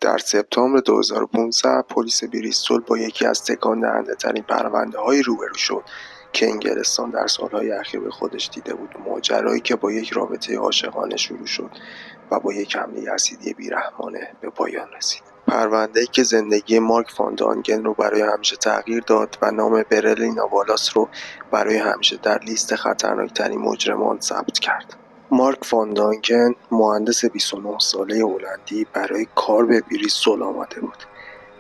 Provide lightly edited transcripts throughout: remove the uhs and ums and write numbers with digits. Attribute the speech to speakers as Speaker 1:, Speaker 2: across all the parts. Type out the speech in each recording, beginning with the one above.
Speaker 1: در سپتامبر 2015 پلیس بریستول با یکی از تکان دهنده ترین پرونده‌هایی روبرو شد که انگلستان در سالهای اخیر به خودش دیده بود. ماجرایی که با یک رابطه عاشقانه شروع شد و با یک حمله اسیدی بیرحمانه به پایان رسید. پرونده‌ای که زندگی مارک فان دانگن رو برای همیشه تغییر داد و نام برلین والاس رو برای همیشه در لیست خطرناک‌ترین مجرمان ثبت کرد. مارک فان دانگن، مهندس 29 ساله هلندی، برای کار به بریستول آمده بود.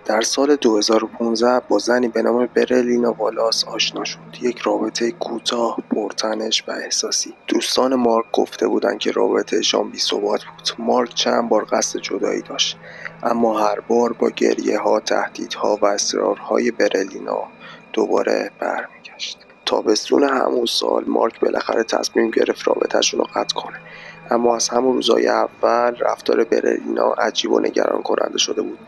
Speaker 1: در سال 2015 با زنی به نام برلینا والاس آشنا شد. یک رابطه کوتاه، پرتنش و احساسی. دوستان مارک گفته بودند که رابطه‌شان بی‌ثبات بود. مارک چند بار قصد جدایی داشت، اما هر بار با گریه‌ها، تهدیدها و اصرارهای برلینا دوباره برمیگشت. تابستون همون سال مارک بالاخره تصمیم گرفت رابطه‌شون رو قطع کنه، اما از همون روزهای اول رفتار برلینا عجیب و نگران کننده شده بود.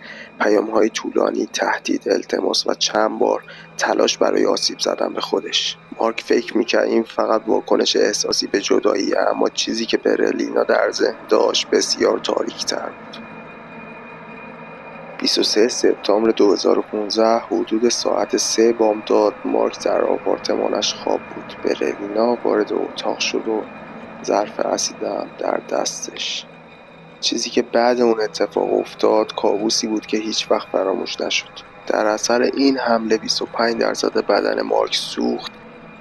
Speaker 1: پیام‌های طولانی، تهدید، التماس و چند بار تلاش برای آسیب زدن به خودش. مارک فکر می‌کرد این فقط واکنش احساسی به جداییه، اما چیزی که برلینا در ذهن داشت بسیار تاریک‌تر بود. 23 سپتامبر 2015 حدود ساعت 3 بامداد مارک در آپارتمانش خواب بود. برلینا وارد اتاق شد و ظرف اسیدم در دستش. چیزی که بعد اون اتفاق افتاد کابوسی بود که هیچ وقت فراموش نشد. در اثر این حمله 25% بدن مارک سوخت،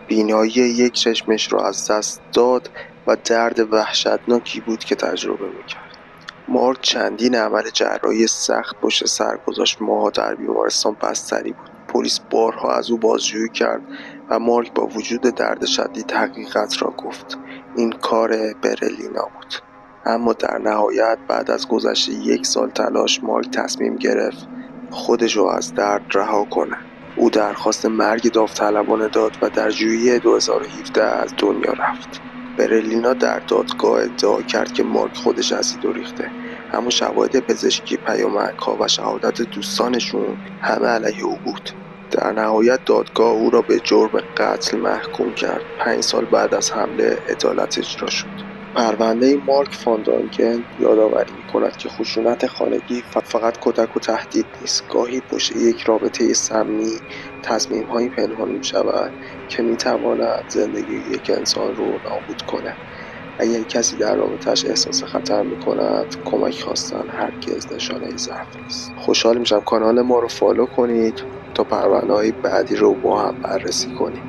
Speaker 1: بینایی یک چشمش را از دست داد و درد وحشتناکی بود که تجربه میکرد. مارک چندین عمل جراحی سخت پشت سر گذاشت. ماه‌ها در بیمارستان بستری بود. پلیس بارها از او بازجویی کرد و مارک با وجود درد شدید حقیقت را گفت. این کار برلینا بود. اما در نهایت بعد از گذشت 1 سال تلاش مارک تصمیم گرفت خودش را از درد رها کنه. او درخواست مرگ داوطلبانه داد و در ژوئیه 2017 از دنیا رفت. برلینا در دادگاه ادعا کرد که مارک خودش اسید ریخته، اما شواهد پزشکی، پیامک‌ها و شهادت دوستانشون همه علیه او بود. در نهایت دادگاه او را به جرم قتل محکوم کرد. 5 سال بعد از حمله عدالت اجرا شد. پرونده مارک فان دانگن یادآوری می‌کند که خشونت خانگی فقط کتک و تهدید نیست. گاهی پشت یک رابطه سمی تصمیم‌هایی پنهان می‌شود که می‌تواند زندگی یک انسان رو نابود کند. اگر کسی در رابطه‌اش احساس خطر می‌کند، کمک خواستن هرگز نشانه ضعف نیست. خوشحال میشم کانال ما رو فالو کنید تا پرونده‌های بعدی رو با هم بررسی کنیم.